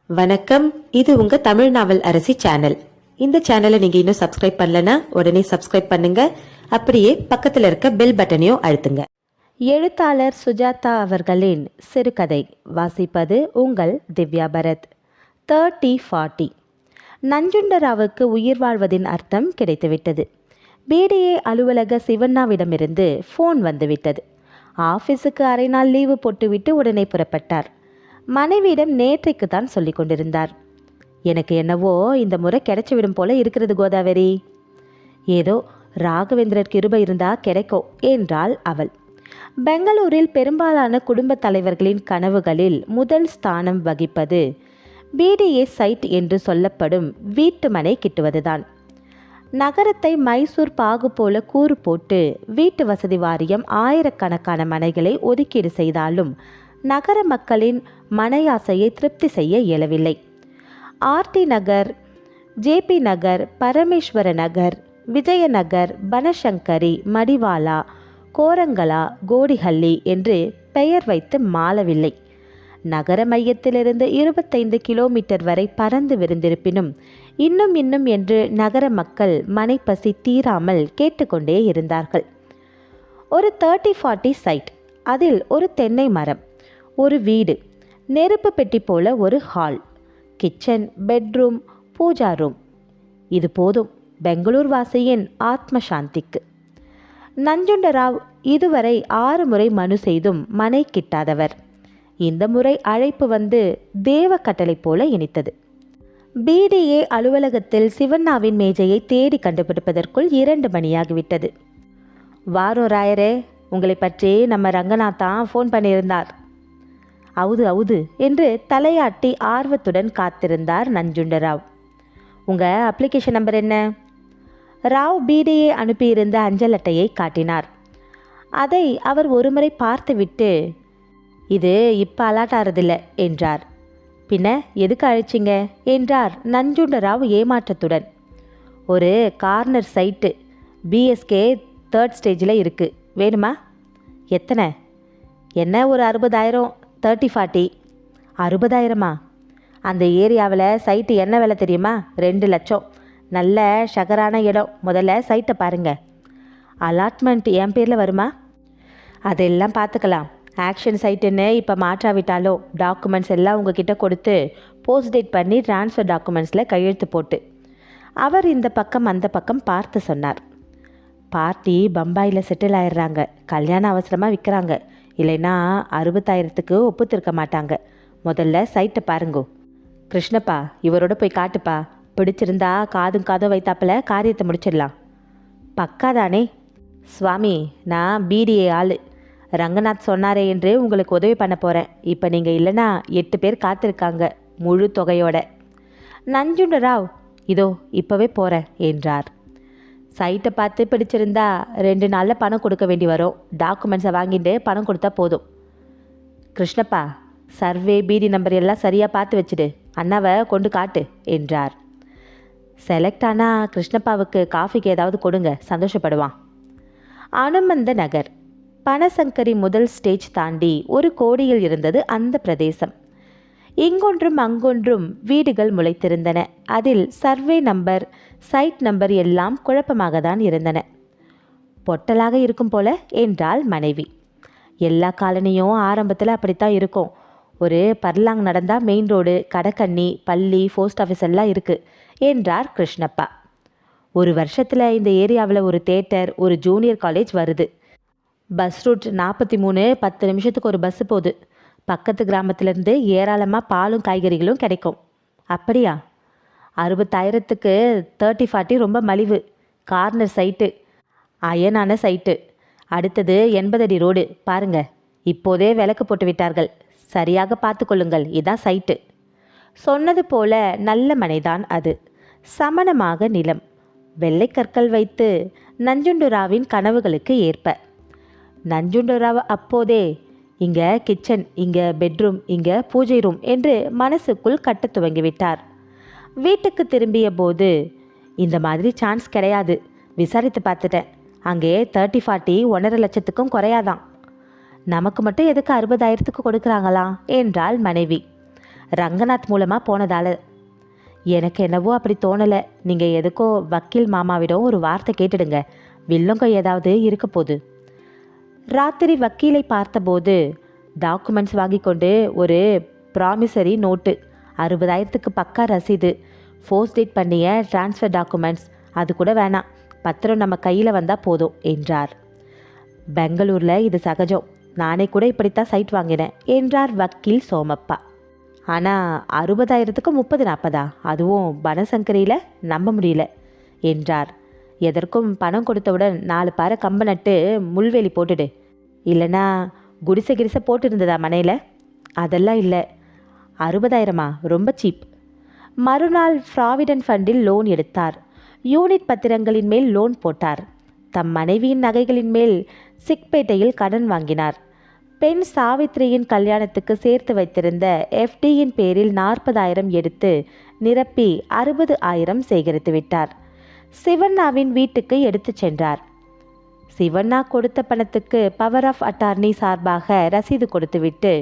வணக்கம். இது உங்க தமிழ் நாவல் அரசி சேனல். இந்த சேனலை நீங்க இன்னும் சப்ஸ்கிரைப் பண்ணலனா உடனே சப்ஸ்கிரைப் பண்ணுங்க. அப்படியே பக்கத்துல இருக்க பெல் பட்டனையும் அழுத்துங்க. எழுத்தாளர் சுஜாதா அவர்களின் சிறுகதை வாசிப்பது உங்கள் திவ்யா பரத். 30-40. நஞ்சுண்டராவுக்கு உயிர் வாழ்வதின் அர்த்தம் கிடைத்துவிட்டது. பிடிஏ அலுவலக சிவண்ணாவிடமிருந்து ஃபோன் வந்துவிட்டது. ஆஃபீஸுக்கு அரை நாள் லீவு போட்டுவிட்டு உடனே புறப்பட்டார். மனைவியிடம் நேற்றைக்கு தான் சொல்லி கொண்டிருந்தார். எனக்கு என்னவோ இந்த முறை கிடைச்சிவிடும் போல இருக்கிறது கோதாவரி. ஏதோ ராகவேந்திரர் கிருபை இருந்தா கிடைக்கும் என்றாள் அவள். பெங்களூரில் பெரும்பாலான குடும்ப தலைவர்களின் கனவுகளில் முதல் ஸ்தானம் வகிப்பது பிடிஏ சைட் என்று சொல்லப்படும் வீட்டு மனை கிட்டுவதுதான். நகரத்தை மைசூர் பாகு போல கூறு போட்டு வீட்டு வசதி வாரியம் ஆயிரக்கணக்கான மனைகளை ஒதுக்கீடு செய்தாலும் நகர மக்களின் மனையாசையை திருப்தி செய்ய இயலவில்லை. ஆர்டி நகர், ஜேபி நகர், பரமேஸ்வர நகர், விஜயநகர், பனசங்கரி, மடிவாலா, கோரங்கலா, கோடிஹள்ளி என்று பெயர் வைத்து மாளவில்லை. நகர மையத்திலிருந்து 25 கிலோமீட்டர் வரை பறந்து விரிந்திருப்பினும் இன்னும் என்று நகர மக்கள் மனைப்பசி தீராமல் கேட்டுக்கொண்டே இருந்தார்கள். ஒரு 30-40 சைட், அதில் ஒரு தென்னை மரம், ஒரு வீடு, நெருப்பு பெட்டி போல ஒரு hall, kitchen, bedroom, puja room. இது போதும் பெங்களூர் வாசியின் ஆத்ம சாந்திக்கு. நஞ்சுண்டராவ் இதுவரை 6 முறை மனு செய்தும் மனை கிட்டாதவர். இந்த முறை அழைப்பு வந்து தேவ கட்டளை போல இனித்தது. பிடிஏ அலுவலகத்தில் சிவண்ணாவின் மேஜையை தேடி கண்டுபிடிப்பதற்குள் 2 மணியாகிவிட்டது. வாரம் ராயரே, உங்களை பற்றி நம்ம ரங்கநாத்தான் ஃபோன் பண்ணியிருந்தார். அவுது என்று தலையாட்டி ஆர்வத்துடன் காத்திருந்தார் நஞ்சுண்டராவ். உங்கள் அப்ளிகேஷன் நம்பர் என்ன? ராவ் பிடிஏ அனுப்பியிருந்த அஞ்சல் அட்டையை காட்டினார். அதை அவர் ஒருமுறை பார்த்துவிட்டு, இது இப்போ அலாட் ஆறதில்லை என்றார். பின்ன எதுக்கு அழைச்சிங்க என்றார் நஞ்சுண்டராவ் ஏமாற்றத்துடன். ஒரு கார்னர் சைட்டு பிஎஸ்கே 3rd ஸ்டேஜில் இருக்குது, வேணுமா? எத்தனை? என்ன ஒரு 60,000. 30-40. 60,000? அந்த ஏரியாவில் சைட்டு என்ன விலை தெரியுமா? 2 லட்சம். நல்ல ஷகரான இடம். முதல்ல சைட்டை பாருங்கள். அலாட்மெண்ட் என் பேரில் வருமா? அதெல்லாம் பார்த்துக்கலாம். ஆக்ஷன் சைட்டுன்னு இப்போ மாற்றாவிட்டாலும் டாக்குமெண்ட்ஸ் எல்லாம் உங்ககிட்ட கொடுத்து போஸ்ட் டேட் பண்ணி ட்ரான்ஸ்ஃபர் டாக்குமெண்ட்ஸில் கையெழுத்து போட்டு. அவர் இந்த பக்கம் அந்த பக்கம் பார்த்து சொன்னார். பார்ட்டி பம்பாயில் செட்டில் ஆயிடுறாங்க. கல்யாணம் அவசரமாக விற்கிறாங்க. இல்லைன்னா 60,000க்கு ஒப்புத்திருக்க மாட்டாங்க. முதல்ல சைட்டை பாருங்கோ. கிருஷ்ணப்பா, இவரோட போய் காட்டுப்பா. பிடிச்சிருந்தா காதும் வைத்தாப்பில் காரியத்தை முடிச்சிடலாம். பக்காதானே? சுவாமி, நான் பிடிஏ ஆள். ரங்கநாத் சொன்னாரே என்று உங்களுக்கு உதவி பண்ண போகிறேன். இப்போ நீங்கள் இல்லைன்னா 8 பேர் காத்திருக்காங்க, முழு தொகையோட. நஞ்சுண்டராவ், இதோ இப்போவே போகிறேன் என்றார். சைட்டை பார்த்து பிடிச்சிருந்தா 2 நாளில் பணம் கொடுக்க வேண்டி வரும். டாக்குமெண்ட்ஸை வாங்கிட்டு பணம் கொடுத்தா போதும். கிருஷ்ணப்பா, சர்வே பிடி நம்பர் எல்லாம் சரியாக பார்த்து வச்சுடு. அண்ணாவை கொண்டு காட்டு என்றார். செலக்ட் ஆனால் கிருஷ்ணப்பாவுக்கு காஃபிக்கு ஏதாவது கொடுங்க, சந்தோஷப்படுவான். அனுமந்த நகர், பனசங்கரி முதல் ஸ்டேஜ் தாண்டி ஒரு கோடியில் இருந்தது அந்த பிரதேசம். இங்கொன்றும் அங்கொன்றும் வீடுகள் முளைத்திருந்தன. அதில் சர்வே நம்பர், சைட் நம்பர் எல்லாம் குழப்பமாக தான் இருந்தன. பொட்டலாக இருக்கும் போல என்றாள் மனைவி. எல்லா காலனியும் ஆரம்பத்தில் அப்படித்தான் இருக்கும். ஒரு பர்லாங் நடந்தால் மெயின் ரோடு, கடக்கண்ணி, பள்ளி, போஸ்ட் ஆஃபீஸ் எல்லாம் இருக்குது என்றார் கிருஷ்ணப்பா. ஒரு வருஷத்தில் இந்த ஏரியாவில் ஒரு தேட்டர், ஒரு ஜூனியர் காலேஜ் வருது. பஸ் ரூட் 43, 10 நிமிஷத்துக்கு ஒரு பஸ்ஸு போகுது. பக்கத்து கிராமத்திலேருந்து ஏராளமாக பாலும் காய்கறிகளும் கிடைக்கும். அப்படியா? 60,000க்கு 30-40 ரொம்ப மலிவு. கார்னர் சைட்டு, அயனான சைட்டு. அடுத்தது 80 அடி ரோடு பாருங்க. இப்போதே விளக்கு போட்டு விட்டார்கள். சரியாக பார்த்து கொள்ளுங்கள். இதான் சைட்டு. சொன்னது போல நல்ல மனைதான் அது. சமணமாக நிலம், வெள்ளைக்கற்கள் வைத்து நஞ்சுண்டராவின் கனவுகளுக்கு ஏற்ப. நஞ்சுண்டராவ் அப்போதே இங்கே கிச்சன், இங்கே பெட்ரூம், இங்கே பூஜை ரூம் என்று மனசுக்குள் கட்ட துவங்கிவிட்டார். வீட்டுக்கு திரும்பிய போது, இந்த மாதிரி சான்ஸ் கிடையாது, விசாரித்து பார்த்துட்டேன். அங்கே 30-40 1.5 லட்சத்துக்கும் குறையாதான். நமக்கு மட்டும் எதுக்கு 60,000க்கு கொடுக்குறாங்களா என்றாள் மனைவி. ரங்கநாத் மூலமாக போனதால். எனக்கு என்னவோ அப்படி தோணலை. நீங்கள் எதுக்கோ வக்கீல் மாமாவிடம் ஒரு வார்த்தை கேட்டுடுங்க. வில்லங்க ஏதாவது இருக்க போகுது. ராத்திரி வக்கீலை பார்த்தபோது டாக்குமெண்ட்ஸ் வாங்கி கொண்டு ஒரு ப்ராமிசரி நோட்டு, 60,000க்கு பக்கா ரசீது, ஃபோர்ஸ் டேட் பண்ணிய டிரான்ஸ்ஃபர் டாக்குமெண்ட்ஸ், அது கூட வேணாம், பத்திரம் நம்ம கையில் வந்தால் போதும் என்றார். பெங்களூரில் இது சகஜம், நானே கூட இப்படித்தான் சைட் வாங்கினேன் என்றார் வக்கீல் சோமப்பா. ஆனால் 60,000க்கு 30-40, அதுவும் பனசங்கரியில் நம்ப முடியல என்றார். எதற்கும் பணம் கொடுத்தவுடன் 4 பாறை கம்ப நட்டு முள்வேலி போட்டுடு. இல்லைனா குடிசை கிடிசை போட்டிருந்ததா மனையில்? அதெல்லாம் இல்லை. 60,000 ரொம்ப சீப். மறுநாள் ப்ராவிடன்ட் ஃபண்டில் லோன் எடுத்தார். யூனிட் பத்திரங்களின் மேல் லோன் போட்டார். தம் மனைவியின் நகைகளின் மேல் சிக்பேட்டையில் கடன் வாங்கினார். பெண் சாவித்ரியின் கல்யாணத்துக்கு சேர்த்து வைத்திருந்த எஃப்டியின் பேரில் 40,000 எடுத்து நிரப்பி 60,000 சேகரித்து விட்டார். சிவண்ணாவின் வீட்டுக்கு எடுத்து சென்றார். சிவண்ணா கொடுத்த பணத்துக்கு பவர் ஆஃப் அட்டார்னி சார்பாக ரசீது கொடுத்துவிட்டு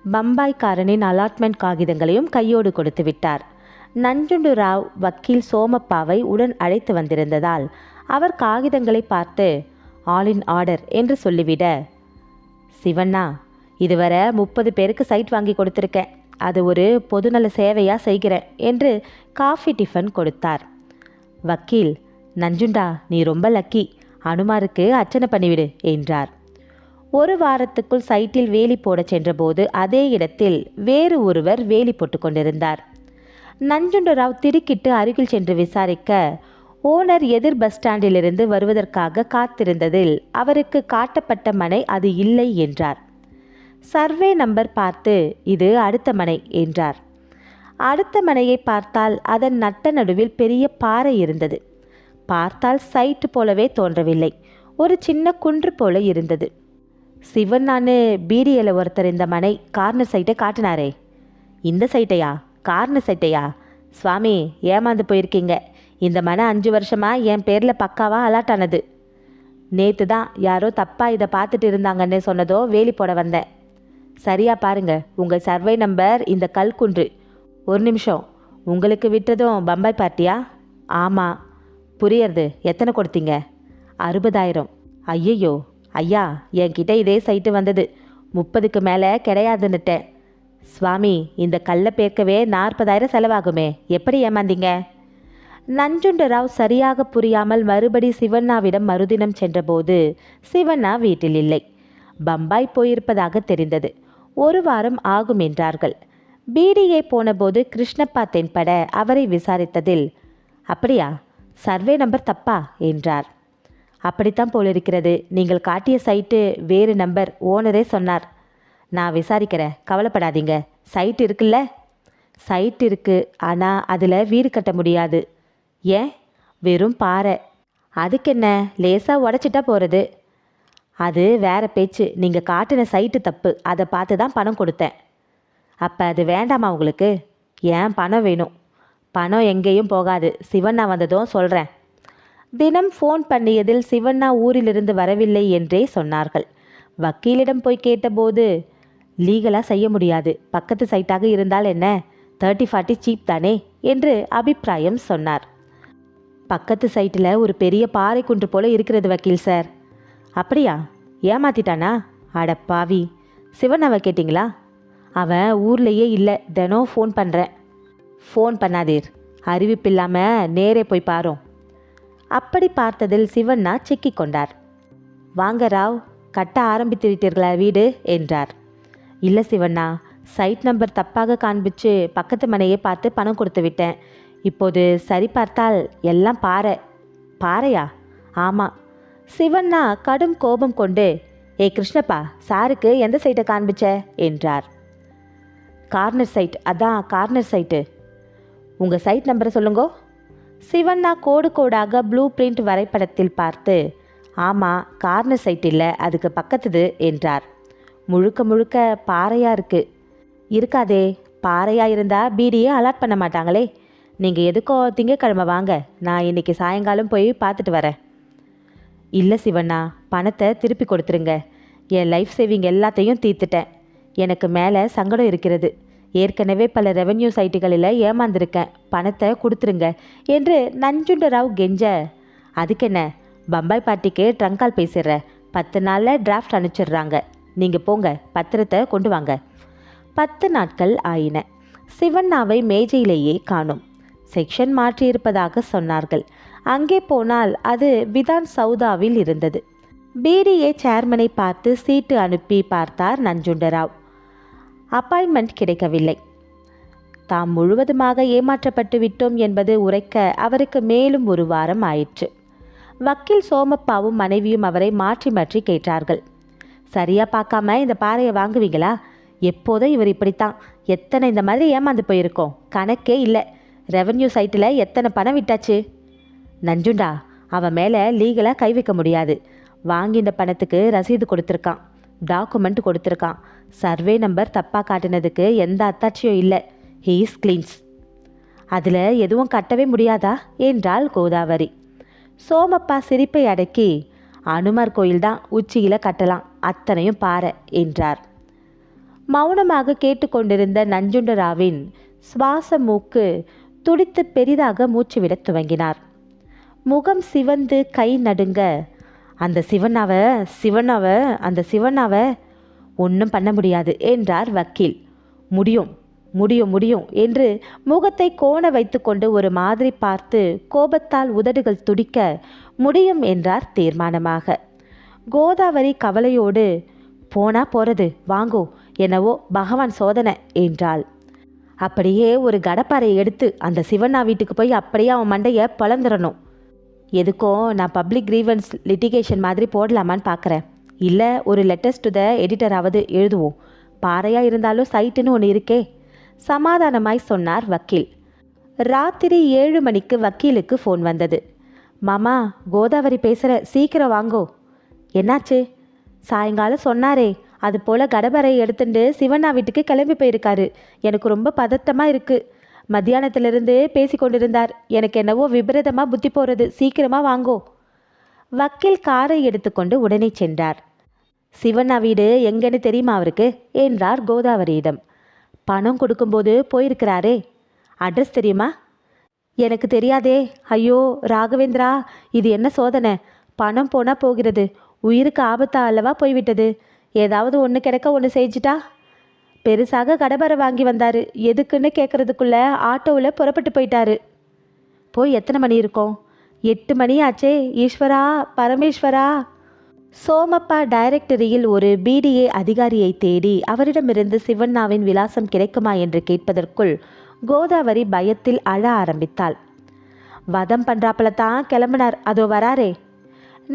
பம்பாய்க்காரனின் அலாட்மெண்ட் காகிதங்களையும் கையோடு கொடுத்து விட்டார். நஞ்சுண்டு ராவ் வக்கீல் சோமப்பாவை உடன் அழைத்து வந்திருந்ததால் அவர் காகிதங்களை பார்த்து ஆல் இன் ஆர்டர் என்று சொல்லிவிட, சிவண்ணா, இதுவரை 30 பேருக்கு சைட் வாங்கி கொடுத்துருக்கேன், அது ஒரு பொதுநல சேவையாக செய்கிறேன் என்று காஃபி டிஃபன் கொடுத்தார். வக்கீல், நஞ்சுண்டா, நீ ரொம்ப லக்கி, அனுமாருக்கு அர்ச்சனை பண்ணிவிடு என்றார். ஒரு வாரத்துக்குள் சைட்டில் வேலி போட சென்றபோது அதே இடத்தில் வேறு ஒருவர் வேலி போட்டு கொண்டிருந்தார். நஞ்சுண்டராவ் திடுக்கிட்டு அருகில் சென்று விசாரிக்க, ஓனர் எதிர் பஸ் ஸ்டாண்டிலிருந்து வருவதற்காக காத்திருந்ததில் அவருக்கு காட்டப்பட்ட மனை அது இல்லை என்றார். சர்வே நம்பர் பார்த்து இது அடுத்த மனை என்றார். அடுத்த மனையை பார்த்தால் அதன் நட்ட நடுவில் பெரிய பாறை இருந்தது. பார்த்தால் சைட்டு போலவே தோன்றவில்லை, ஒரு சின்ன குன்று போல இருந்தது. சிவண்ணான்னு பீடியில் ஒருத்தர் இந்த மனை கார்னர் சைட்டை காட்டினாரே, இந்த சைட்டையா? கார்னர் சைட்டையா? சுவாமி, ஏமாந்து போயிருக்கீங்க. இந்த மனை 5 வருஷமாக என் பேரில் பக்காவாக அலாட் ஆனது. நேற்று தான் யாரோ தப்பாக இதை பார்த்துட்டு இருந்தாங்கன்னு சொன்னதோ வேலி போட வந்தேன். சரியா பாருங்க, உங்கள் சர்வே நம்பர் இந்த கல்குன்று. ஒரு நிமிஷம், உங்களுக்கு விட்டதும் பம்பாய் பார்ட்டியா? ஆமாம். புரியறது, எத்தனை கொடுத்தீங்க? 60,000. ஐயையோ ஐயா, என்கிட்ட இதே சைட்டு வந்தது, 30க்கு மேலே கிடையாதுன்னுட்டேன். சுவாமி, இந்த கல்லை பேர்க்கவே 40,000 செலவாகுமே, எப்படி ஏமாந்தீங்க? நஞ்சுண்டராவ் சரியாக புரியாமல் மறுபடி சிவண்ணாவிடம் மறுதினம் சென்றபோது சிவண்ணா வீட்டில் இல்லை. பம்பாய் போயிருப்பதாக தெரிந்தது. 1 வாரம் ஆகும் என்றார்கள். பீடியை போனபோது கிருஷ்ணப்பா தென்பட அவரை விசாரித்ததில், அப்படியா, சர்வே நம்பர் தப்பா என்றார். அப்படித்தான் போலிருக்கிறது, நீங்கள் காட்டிய சைட்டு வேறு நம்பர், ஓனரே சொன்னார். நான் விசாரிக்கிறேன், கவலைப்படாதீங்க. சைட் இருக்குல்ல? சைட் இருக்கு, ஆனால் அதில் வீடு கட்ட முடியாது. ஏன்? வெறும் பாறை. அதுக்கென்ன, லேசாக உடச்சிட்டா போகிறது. அது வேற பேச்சு. நீங்கள் காட்டின சைட்டு தப்பு, அதை பார்த்து தான் பணம் கொடுத்தேன். அப்போ அது வேண்டாமா உங்களுக்கு? ஏன் பணம் வேணும்? பணம் எங்கேயும் போகாது, சிவண்ணா வந்ததும் சொல்கிறேன். தினம் ஃபோன் பண்ணியதில் சிவண்ணா ஊரிலிருந்து வரவில்லை என்றே சொன்னார்கள். வக்கீலிடம் போய் கேட்டபோது, லீகலாக செய்ய முடியாது, பக்கத்து சைட்டாக இருந்தால் என்ன, 30-40 சீப் தானே என்று அபிப்பிராயம் சொன்னார். பக்கத்து சைட்டில் ஒரு பெரிய பாறை குன்று போல இருக்கிறது வக்கீல் சார். அப்படியா? ஏமாத்திட்டானா? அடப்பாவி, சிவண்ணாவை கேட்டிங்களா? அவன் ஊர்லேயே இல்லை, தினம் ஃபோன் பண்ணுறேன். ஃபோன் பண்ணாதீர், அறிவிப்பில்லாமல் நேரே போய் பாரோம். அப்படி பார்த்ததில் சிவண்ணா சிக்கிக் கொண்டார். வாங்க ராவ், கட்ட ஆரம்பித்து விட்டீர்களா வீடு என்றார். இல்லை சிவண்ணா, சைட் நம்பர் தப்பாக காண்பிச்சு பக்கத்து மனையை பார்த்து பணம் கொடுத்து விட்டேன். இப்போது சரி பார்த்தால் எல்லாம் பாறை. பாறையா? ஆமாம். சிவண்ணா கடும் கோபம் கொண்டு, ஏய் கிருஷ்ணப்பா, சாருக்கு எந்த சைட்டை காண்பிச்ச என்றார். கார்னர் சைட், அதான் கார்னர் சைட்டு. உங்கள் சைட் நம்பரை சொல்லுங்கோ. சிவண்ணா கோடு கோடாக ப்ளூ பிரிண்ட் வரைபடத்தில் பார்த்து, ஆமாம், கார்னர் சைட் இல்லை, அதுக்கு பக்கத்துது என்றார். முழுக்க முழுக்க பாறையாக இருக்கு. இருக்காதே, பாறையாக இருந்தால் பீடியே அலாட் பண்ண மாட்டாங்களே. நீங்கள் எதுக்கோ திங்கக்கிழமை வாங்க, நான் இன்னைக்கு சாயங்காலம் போய் பார்த்துட்டு வரேன். இல்லை சிவண்ணா, பணத்தை திருப்பி கொடுத்துருங்க. என் லைஃப் சேவிங் எல்லாத்தையும் தீர்த்துட்டேன். எனக்கு மேலே சங்கடம் இருக்கிறது. ஏற்கனவே பல ரெவென்யூ சைட்டுகளில் ஏமாந்துருக்கேன், பணத்தை கொடுத்துருங்க என்று நஞ்சுண்டராவ் கெஞ்ச, அதுக்கென்ன, பம்பாய் பார்ட்டிக்கு ட்ரங்கால் பேசிடுற, 10 நாளில் டிராஃப்ட் அனுப்பிச்சிடுறாங்க, நீங்கள் போங்க, பத்திரத்தை கொண்டு வாங்க. 10 நாட்கள் ஆயின. சிவண்ணாவை மேஜையிலேயே காணோம். செக்ஷன் மாற்றியிருப்பதாக சொன்னார்கள். அங்கே போனால் அது விதான் சௌதாவில் இருந்தது. பிடிஏ சேர்மனை பார்த்து சீட்டு அனுப்பி பார்த்தார் நஞ்சுண்டராவ். அப்பாயின்மெண்ட் கிடைக்கவில்லை. தாம் முழுவதுமாக ஏமாற்றப்பட்டு விட்டோம் என்பது உரைக்க அவருக்கு மேலும் 1 வாரம் ஆயிற்று. வக்கீல் சோமப்பாவும் மனைவியும் அவரை மாற்றி மாற்றி கேட்டார்கள். சரியா பார்க்காம இந்த பாறையை வாங்குவீங்களா? எப்போதும் இவர் இப்படித்தான், எத்தனை இந்த மாதிரி ஏமாந்து போயிருக்கோம், கணக்கே இல்லை. ரெவென்யூ சைட்டில் எத்தனை பணம் விட்டாச்சு. நஞ்சுண்டா, அவன் மேலே லீகலாக கை வைக்க முடியாது. வாங்கின பணத்துக்கு ரசீது கொடுத்துருக்கான், டாக்குமெண்ட் கொடுத்துருக்கான். சர்வே நம்பர் தப்பாக காட்டினதுக்கு எந்த அத்தாட்சியும் இல்லை. He's cleans. அதில் எதுவும் கட்டவே முடியாதா என்றாள் கோதாவரி. சோமப்பா சிரிப்பை அடக்கி, அனுமார் கோயில்தான் உச்சியில் கட்டலாம், அத்தனையும் பாறை என்றார். மௌனமாக கேட்டுக்கொண்டிருந்த நஞ்சுண்டராவின் சுவாச மூக்கு துடித்து பெரிதாக மூச்சுவிட துவங்கினார். முகம் சிவந்து கை நடுங்க, அந்த சிவனாவை ஒன்றும் பண்ண முடியாது என்றார் வக்கீல். முடியும் முடியும் முடியும் என்று முகத்தை கோண வைத்து கொண்டு ஒரு மாதிரி பார்த்து கோபத்தால் உதடுகள் துடிக்க, முடியும் என்றார் தீர்மானமாக. கோதாவரி கவலையோடு, போனா போறது, வாங்கோ, என்னவோ பகவான் சோதனை என்றாள். அப்படியே ஒரு கடப்பாறையை எடுத்து அந்த சிவண்ணா வீட்டுக்கு போய் அப்படியே அவன் மண்டையை பழந்துடணும். எதுக்கும் நான் பப்ளிக் கிரீவன்ஸ் லிட்டிகேஷன் மாதிரி போடலாமான்னு பார்க்குறேன். இல்லை, ஒரு லெட்டர்ஸ் டு த எடிட்டராவது எழுதுவோம். பாறையாக இருந்தாலும் சைட்டுன்னு ஒன்று இருக்கே, சமாதானமாய் சொன்னார் வக்கீல். ராத்திரி 7 மணிக்கு வக்கீலுக்கு ஃபோன் வந்தது. மாமா, கோதாவரி பேசுகிற, சீக்கிரம் வாங்கோ. என்னாச்சு? சாயங்காலம் சொன்னாரே, அது போல் கடப்பறையை எடுத்துட்டு சிவண்ணா வீட்டுக்கு கிளம்பி போயிருக்காரு. எனக்கு ரொம்ப பதட்டமாக இருக்குது. மத்தியானத்திலிருந்து பேசி கொண்டிருந்தார். எனக்கு என்னவோ விபரீதமாக புத்தி போகிறது. சீக்கிரமாக வாங்கோ. வக்கீல் காரை எடுத்துக்கொண்டு உடனே சென்றார். சிவண்ணா வீடு எங்கன்னு தெரியுமா அவருக்கு என்றார் கோதாவரியிடம். பணம் கொடுக்கும்போது போயிருக்கிறாரே, அட்ரஸ் தெரியுமா? எனக்கு தெரியாதே. ஐயோ ராகவேந்திரா, இது என்ன சோதனை? பணம் போனால் போகிறது, உயிருக்கு ஆபத்தா அல்லவா போய்விட்டது. ஏதாவது ஒன்று கிடைக்க ஒன்று செஞ்சிட்டா. பெருசாக கடப்பரை வாங்கி வந்தார். எதுக்குன்னு கேட்குறதுக்குள்ள ஆட்டோவில் புறப்பட்டு போயிட்டாரு. போய் எத்தனை மணி இருக்கும்? 8 மணி ஆச்சே. ஈஸ்வரா, பரமேஸ்வரா. சோமப்பா டைரக்டரியில் ஒரு பிடிஏ அதிகாரியை தேடி அவரிடமிருந்து சிவண்ணாவின் விலாசம் கிடைக்குமா என்று கேட்பதற்குள் கோதாவரி பயத்தில் அழ ஆரம்பித்தாள். வதம் பண்றாப்புல தான் கிளம்பினார், அதோ வராரே.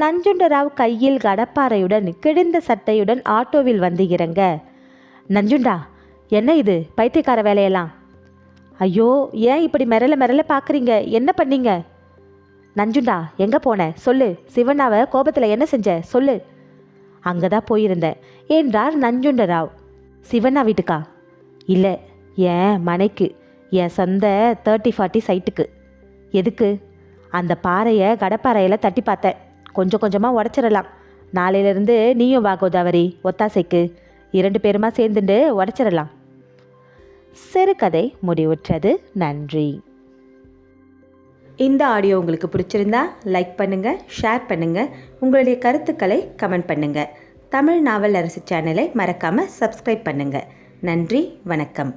நஞ்சுண்டராவ் கையில் கடப்பாறையுடன் கிழிந்த சட்டையுடன் ஆட்டோவில் வந்து இறங்க, நஞ்சுண்டா, என்ன இது பைத்தியக்கார வேலையெல்லாம்? ஐயோ, ஏன் இப்படி மிரள பார்க்குறீங்க? என்ன பண்ணீங்க? நஞ்சுண்டா, எங்கே போன சொல்லு. சிவண்ணாவை கோபத்தில் என்ன செஞ்ச சொல்லு. அங்கே தான் போயிருந்தேன் என்றார் நஞ்சுண்டராவ். சிவண்ணா வீட்டுக்கா? இல்லை, என் மனைக்கு, என் சொந்த 30-40 சைட்டுக்கு. எதுக்கு? அந்த பாறையை கடப்பாறையில் தட்டி பார்த்தேன். கொஞ்சம் கொஞ்சமாக உடச்சிடலாம். நாளையிலிருந்து நீயும் வா கோதாவரி, ஒத்தாசைக்கு. 2 பேருமா சேர்ந்துட்டு உடச்சிடலாம். சிறுகதை முடிவுற்றது. நன்றி. இந்த ஆடியோ உங்களுக்கு பிடிச்சிருந்தா லைக் பண்ணுங்கள், ஷேர் பண்ணுங்கள், உங்களுடைய கருத்துக்களை கமெண்ட் பண்ணுங்கள். தமிழ் நாவல் அரசு சேனலை மறக்காமல் சப்ஸ்கிரைப் பண்ணுங்கள். நன்றி, வணக்கம்.